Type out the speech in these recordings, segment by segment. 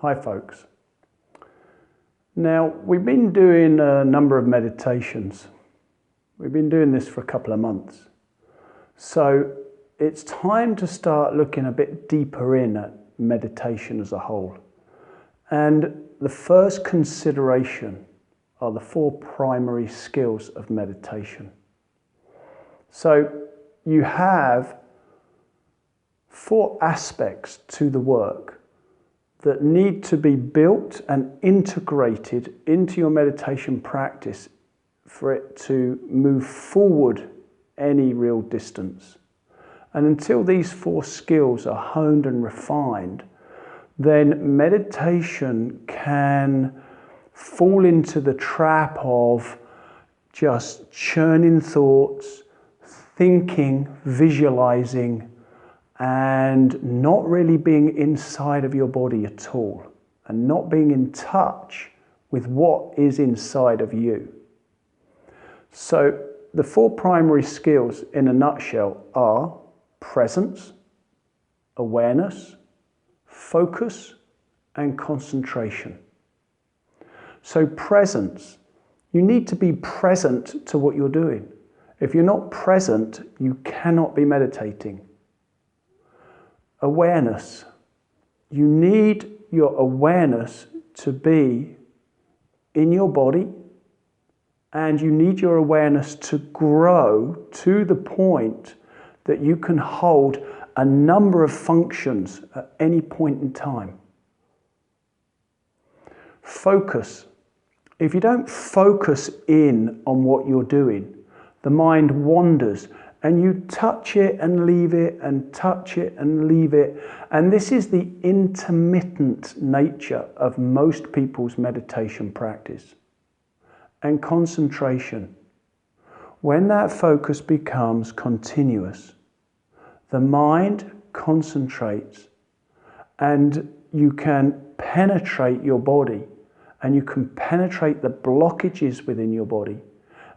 Hi folks. Now we've been doing a number of meditations. We've been doing this for a couple of months. So it's time to start looking a bit deeper in at meditation as a whole. And the first consideration are the 4 primary skills of meditation. So you have 4 aspects to the work that need to be built and integrated into your meditation practice for it to move forward any real distance. And until these 4 skills are honed and refined, then meditation can fall into the trap of just churning thoughts, thinking, visualizing, and not really being inside of your body at all, and not being in touch with what is inside of you. So the 4 primary skills in a nutshell are presence, awareness, focus, and concentration. So presence, you need to be present to what you're doing. If you're not present, you cannot be meditating. Awareness. You need your awareness to be in your body, and you need your awareness to grow to the point that you can hold a number of functions at any point in time. Focus. If you don't focus in on what you're doing, the mind wanders. And you touch it and leave it and touch it and leave it. And this is the intermittent nature of most people's meditation practice. And concentration. When that focus becomes continuous, the mind concentrates and you can penetrate your body and you can penetrate the blockages within your body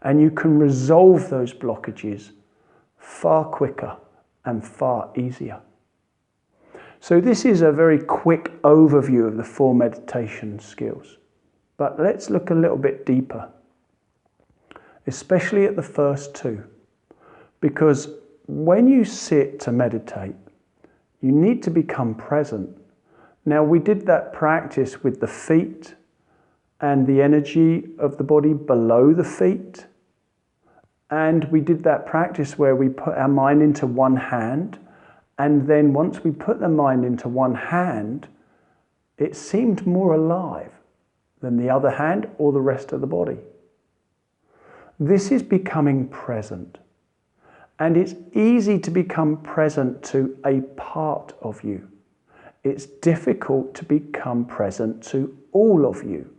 and you can resolve those blockages far quicker and far easier. So this is a very quick overview of the 4 meditation skills. But let's look a little bit deeper, especially at the first 2. Because when you sit to meditate, you need to become present. Now we did that practice with the feet and the energy of the body below the feet. And we did that practice where we put our mind into one hand, and then once we put the mind into one hand, it seemed more alive than the other hand or the rest of the body. This is becoming present. And it's easy to become present to a part of you. It's difficult to become present to all of you.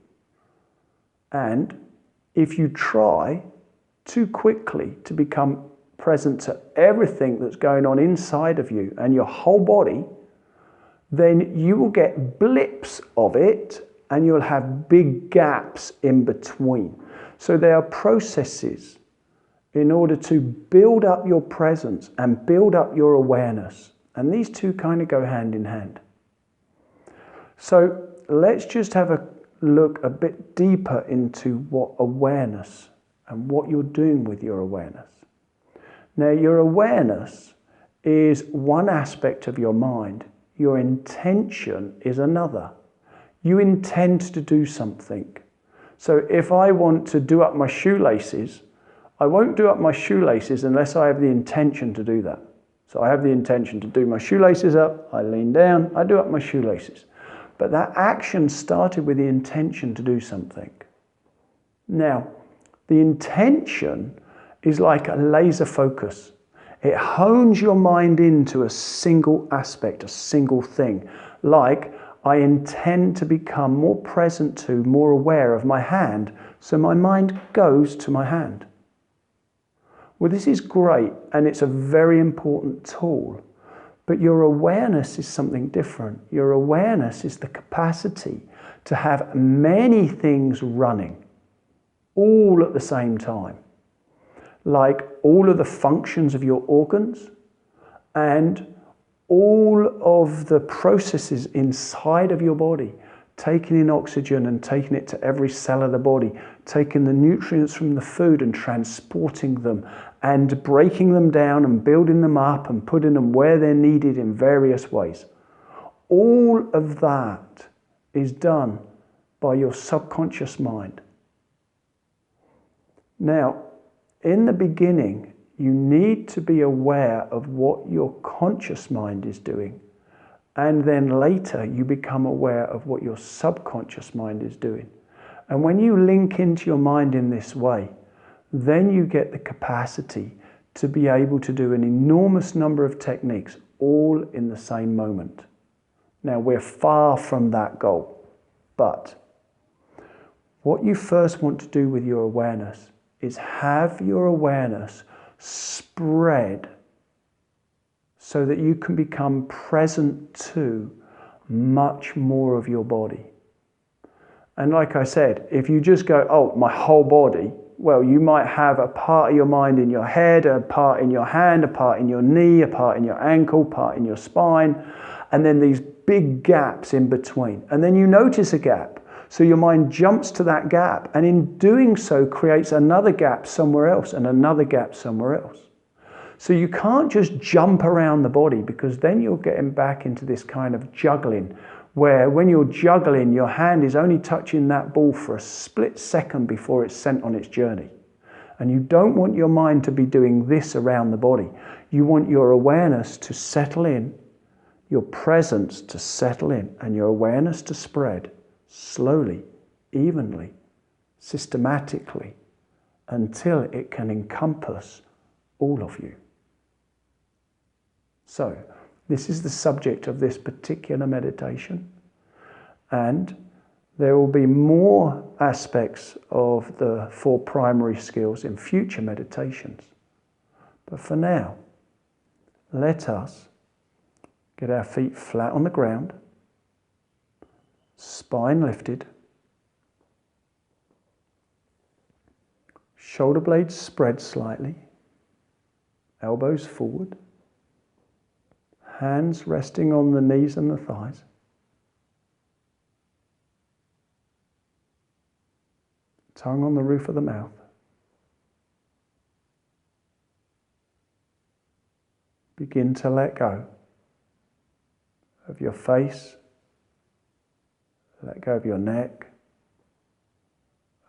And if you try too quickly to become present to everything that's going on inside of you and your whole body, then you will get blips of it and you'll have big gaps in between. So there are processes in order to build up your presence and build up your awareness. And these 2 kind of go hand in hand. So let's just have a look a bit deeper into what awareness and what you're doing with your awareness. Now, your awareness is one aspect of your mind. Your intention is another. You intend to do something. So if I want to do up my shoelaces, I won't do up my shoelaces unless I have the intention to do that. So I have the intention to do my shoelaces up, I lean down, I do up my shoelaces. But that action started with the intention to do something. Now, the intention is like a laser focus. It hones your mind into a single aspect, a single thing. Like, I intend to become more present to, more aware of my hand, so my mind goes to my hand. Well, this is great, and it's a very important tool. But your awareness is something different. Your awareness is the capacity to have many things running all at the same time, like all of the functions of your organs and all of the processes inside of your body taking in oxygen and taking it to every cell of the body, taking the nutrients from the food and transporting them and breaking them down and building them up and putting them where they're needed in various ways. All of that is done by your subconscious mind. Now, in the beginning, you need to be aware of what your conscious mind is doing. And then later, you become aware of what your subconscious mind is doing. And when you link into your mind in this way, then you get the capacity to be able to do an enormous number of techniques all in the same moment. Now, we're far from that goal, but what you first want to do with your awareness is have your awareness spread so that you can become present to much more of your body. And like I said, if you just go, oh, my whole body, well, you might have a part of your mind in your head, a part in your hand, a part in your knee, a part in your ankle, part in your spine, and then these big gaps in between. And then you notice a gap. So your mind jumps to that gap, and in doing so creates another gap somewhere else and another gap somewhere else. So you can't just jump around the body, because then you're getting back into this kind of juggling, where when you're juggling, your hand is only touching that ball for a split second before it's sent on its journey. And you don't want your mind to be doing this around the body. You want your awareness to settle in, your presence to settle in, and your awareness to spread slowly, evenly, systematically, until it can encompass all of you. So, this is the subject of this particular meditation, and there will be more aspects of the 4 primary skills in future meditations. But for now, let us get our feet flat on the ground, spine lifted, shoulder blades spread slightly, elbows forward, hands resting on the knees and the thighs. Tongue on the roof of the mouth. Begin to let go of your face, let go of your neck,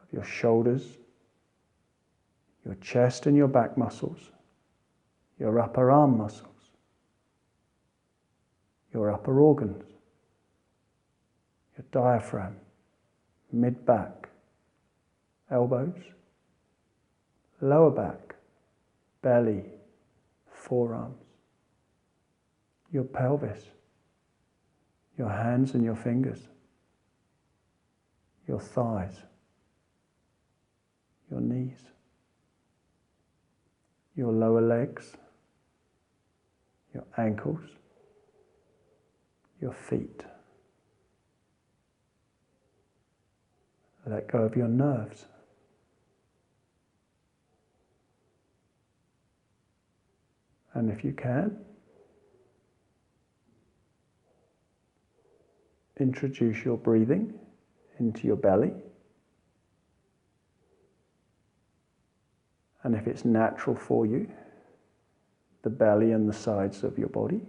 of your shoulders, your chest and your back muscles, your upper arm muscles, your upper organs, your diaphragm, mid-back, elbows, lower back, belly, forearms, your pelvis, your hands and your fingers, your thighs, your knees, your lower legs, your ankles, your feet. Let go of your nerves. And if you can, introduce your breathing into your belly. And if it's natural for you, the belly and the sides of your body.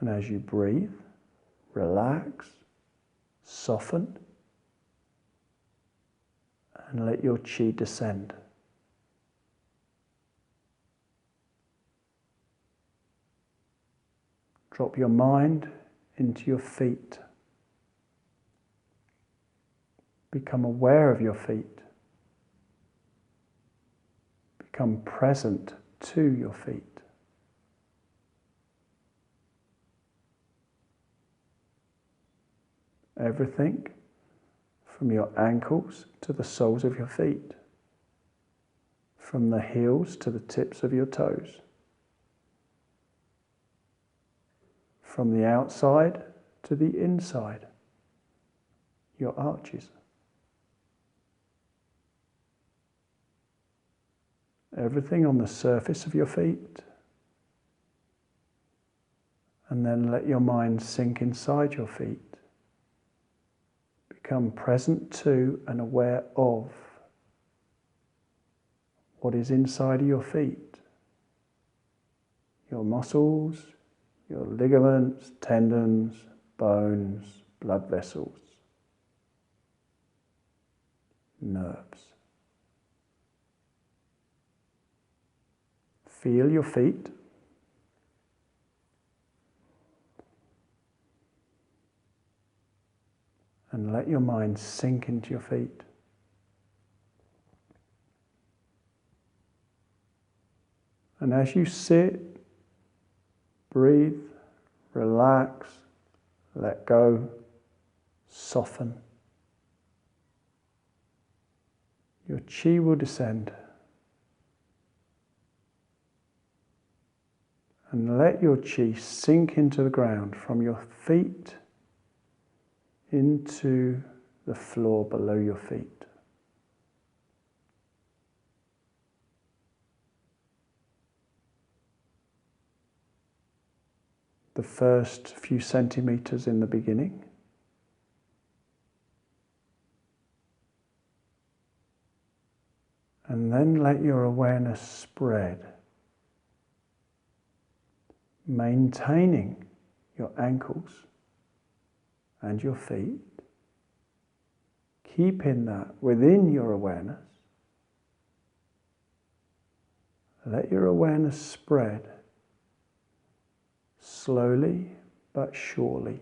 And as you breathe, relax, soften, and let your chi descend. Drop your mind into your feet. Become aware of your feet. Become present to your feet. Everything from your ankles to the soles of your feet, from the heels to the tips of your toes, from the outside to the inside. your arches. Everything on the surface of your feet. And then let your mind sink inside your feet. Become present to and aware of what is inside of your feet. Your muscles, your ligaments, tendons, bones, blood vessels, nerves. Feel your feet. And let your mind sink into your feet. And as you sit, breathe, relax, let go, soften, your chi will descend. And let your chi sink into the ground from your feet into the floor below your feet. The first few centimeters in the beginning. And then let your awareness spread, maintaining your ankles and your feet, keeping that within your awareness. Let your awareness spread slowly but surely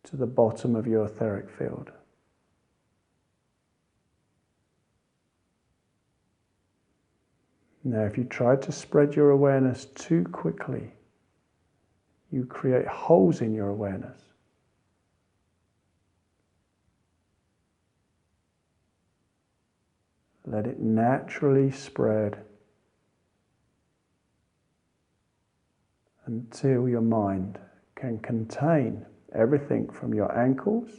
to the bottom of your etheric field. Now, if you try to spread your awareness too quickly, you create holes in your awareness. Let it naturally spread until your mind can contain everything from your ankles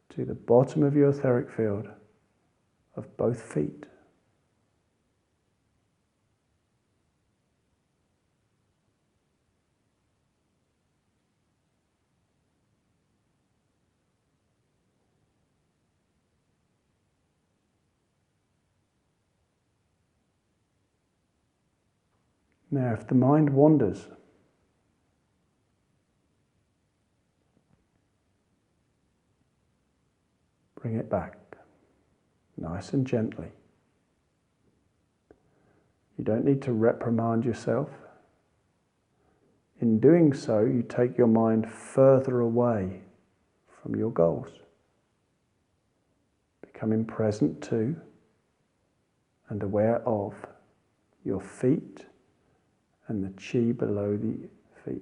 to the bottom of your etheric field of both feet. Now, if the mind wanders, bring it back, nice and gently. You don't need to reprimand yourself. In doing so, you take your mind further away from your goals, becoming present to and aware of your feet and the chi below the feet.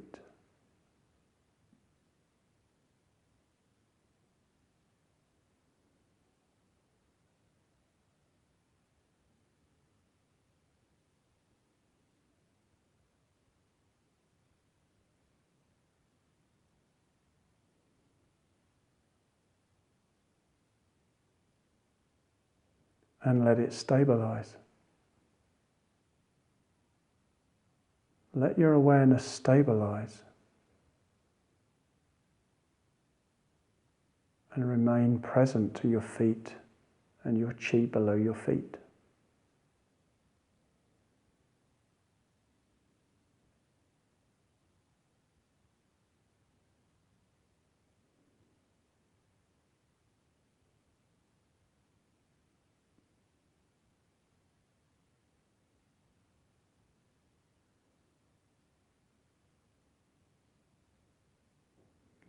And let it stabilize. Let your awareness stabilize and remain present to your feet and your chi below your feet.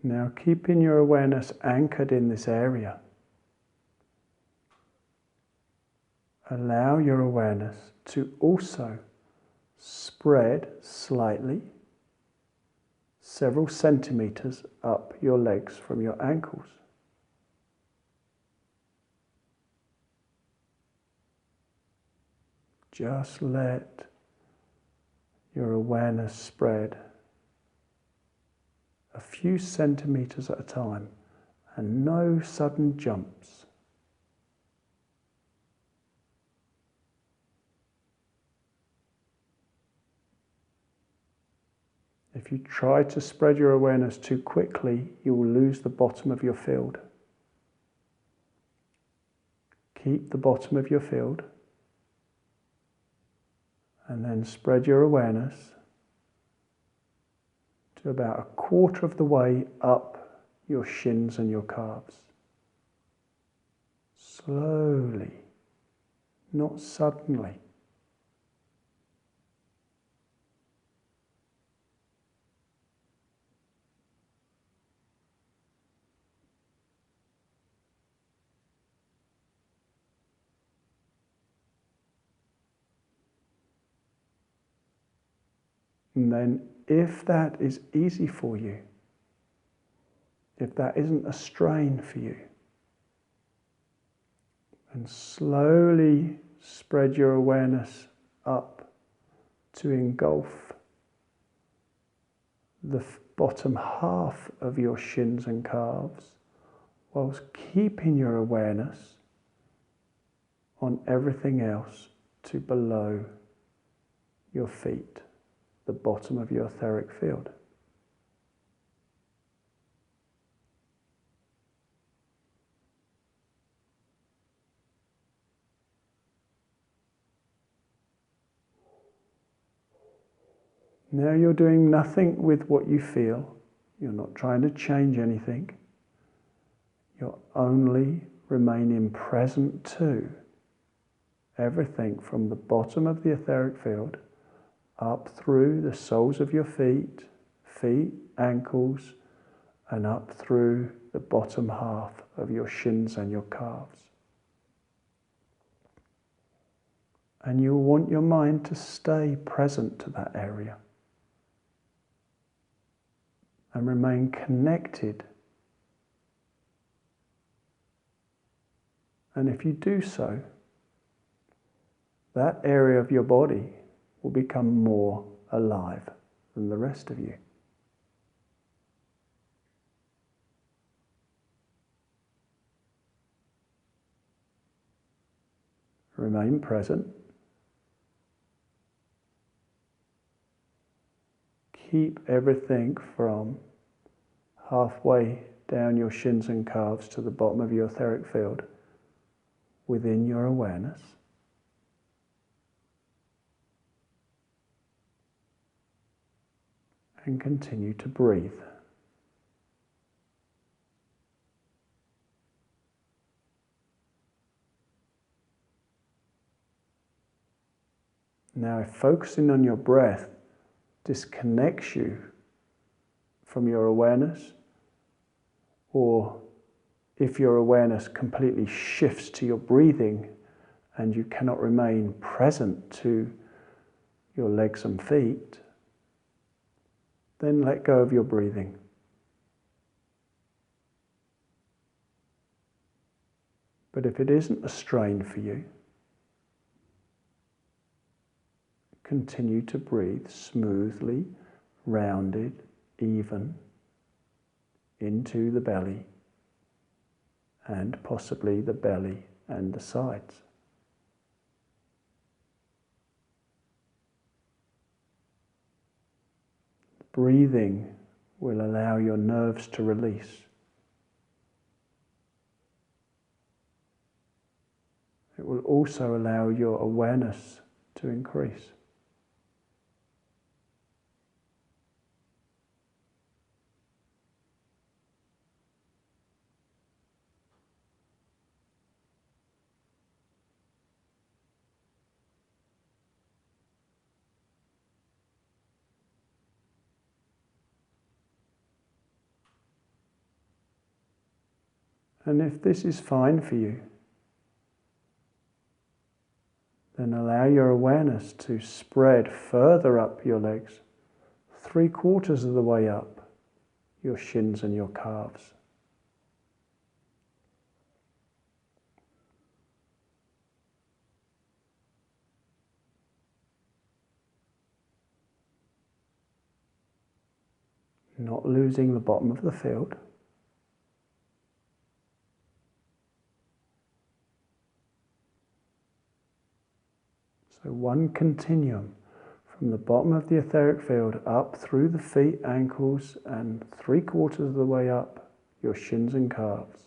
Now, keeping your awareness anchored in this area, allow your awareness to also spread slightly, several centimeters up your legs from your ankles. Just let your awareness spread a few centimeters at a time and no sudden jumps. If you try to spread your awareness too quickly, you will lose the bottom of your field. Keep the bottom of your field and then spread your awareness to about a quarter of the way up your shins and your calves. Slowly, not suddenly. And then if that is easy for you, if that isn't a strain for you, and slowly spread your awareness up to engulf the bottom half of your shins and calves, whilst keeping your awareness on everything else to below your feet, the bottom of your etheric field. Now you're doing nothing with what you feel. You're not trying to change anything. You're only remaining present to everything from the bottom of the etheric field up through the soles of your feet, ankles, and up through the bottom half of your shins and your calves. And you'll want your mind to stay present to that area and remain connected. And if you do so, that area of your body will become more alive than the rest of you. Remain present. Keep everything from halfway down your shins and calves to the bottom of your etheric field within your awareness. And continue to breathe. Now, if focusing on your breath disconnects you from your awareness, or if your awareness completely shifts to your breathing and you cannot remain present to your legs and feet, then let go of your breathing. But if it isn't a strain for you, continue to breathe smoothly, rounded, even, into the belly, and possibly the belly and the sides. Breathing will allow your nerves to release. It will also allow your awareness to increase. And if this is fine for you, then allow your awareness to spread further up your legs, 3/4 of the way up your shins and your calves. Not losing the bottom of the field. So one continuum from the bottom of the etheric field up through the feet, ankles, and 3/4 of the way up your shins and calves.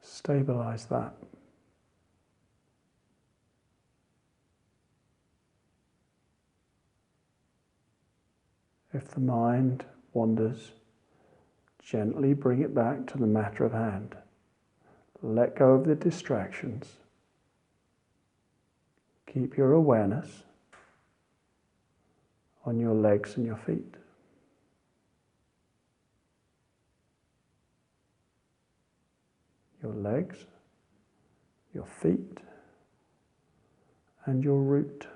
Stabilize that. If the mind wanders, gently bring it back to the matter of hand. Let go of the distractions. Keep your awareness on your legs and your feet. Your legs, your feet, and your root.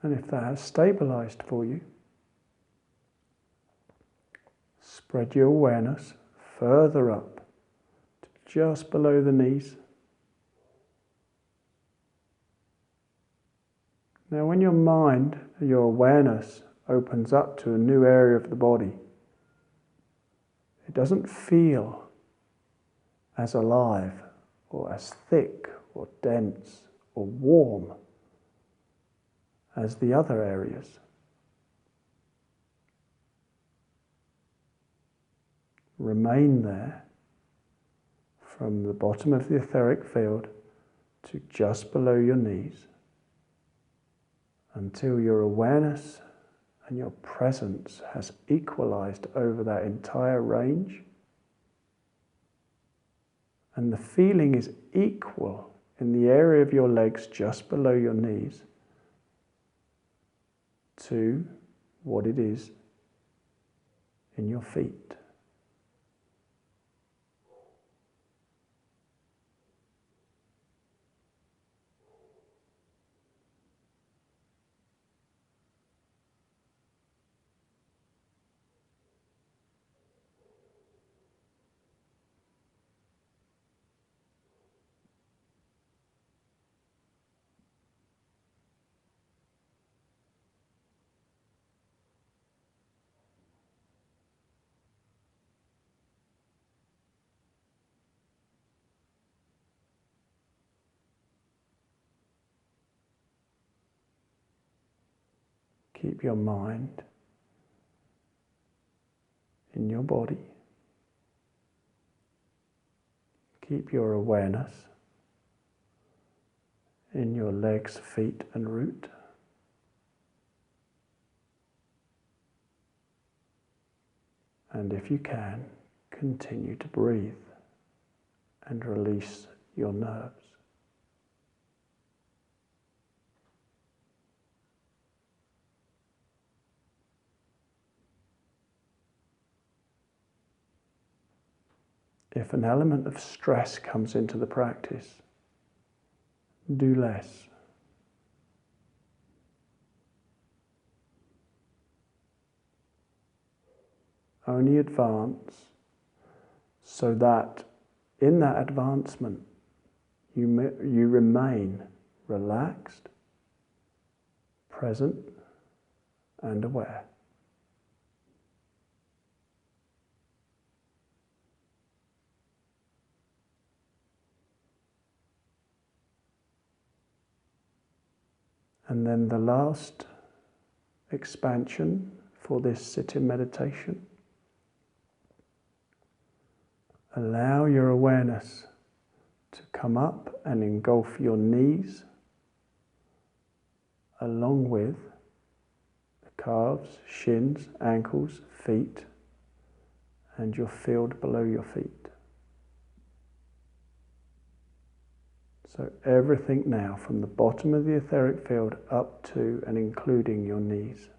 And if that has stabilized for you, spread your awareness further up to just below the knees. Now when your mind, your awareness opens up to a new area of the body, it doesn't feel as alive or as thick or dense or warm as the other areas. Remain there from the bottom of the etheric field to just below your knees until your awareness and your presence has equalized over that entire range, and the feeling is equal in the area of your legs just below your knees to what it is in your feet. Keep your mind in your body. Keep your awareness in your legs, feet, and root. And if you can, continue to breathe and release your nerves. If an element of stress comes into the practice, do less. Only advance so that in that advancement you remain relaxed, present, and aware. And then the last expansion for this sit-in meditation. Allow your awareness to come up and engulf your knees along with the calves, shins, ankles, feet, and your field below your feet. So everything now from the bottom of the etheric field up to and including your knees.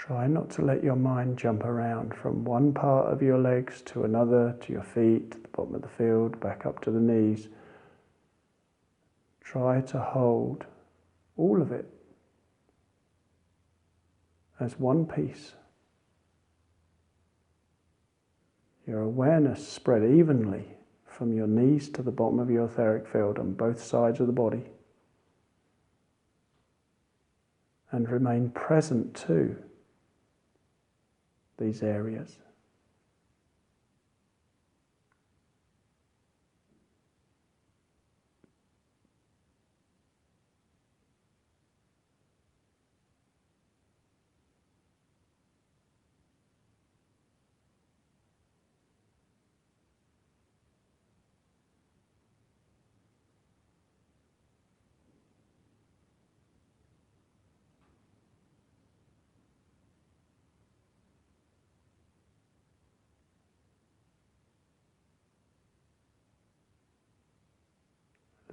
Try not to let your mind jump around from one part of your legs to another, to your feet, to the bottom of the field, back up to the knees. Try to hold all of it as one piece. Your awareness spread evenly from your knees to the bottom of your etheric field on both sides of the body. And remain present to these areas.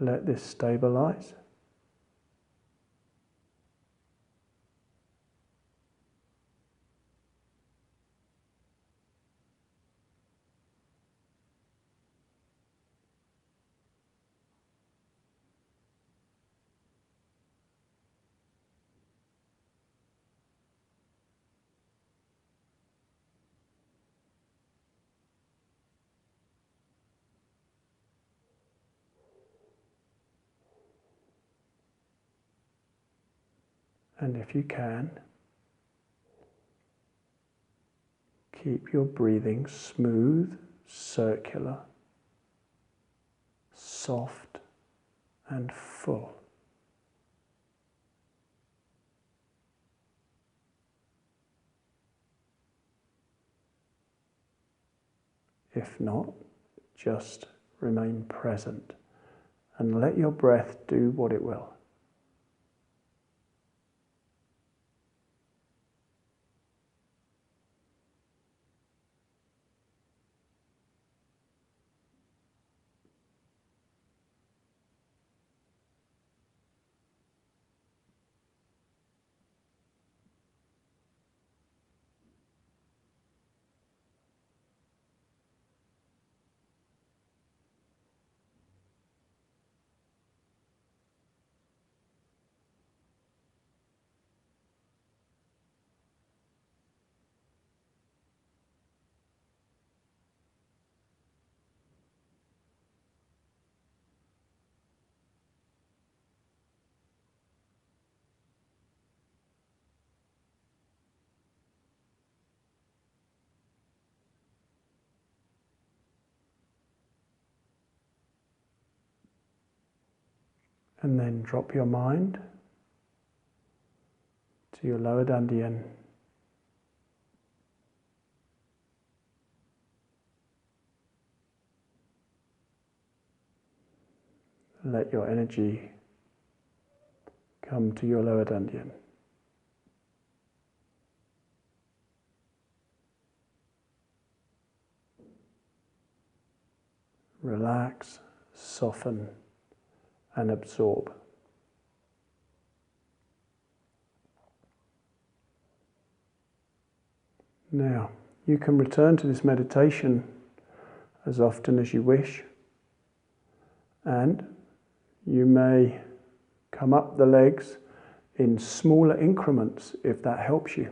Let this stabilize. And if you can, keep your breathing smooth, circular, soft, and full. If not, just remain present and let your breath do what it will. And then drop your mind to your lower dantian. Let your energy come to your lower dantian. Relax, soften, and absorb. Now, you can return to this meditation as often as you wish. And you may come up the legs in smaller increments if that helps you.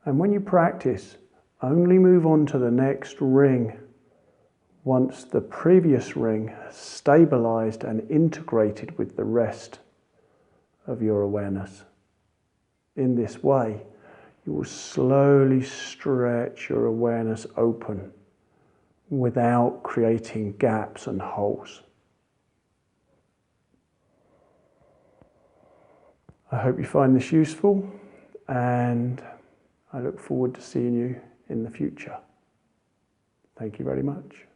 And when you practice, only move on to the next ring once the previous ring has stabilized and integrated with the rest of your awareness. In this way, you will slowly stretch your awareness open without creating gaps and holes. I hope you find this useful, and I look forward to seeing you in the future. Thank you very much.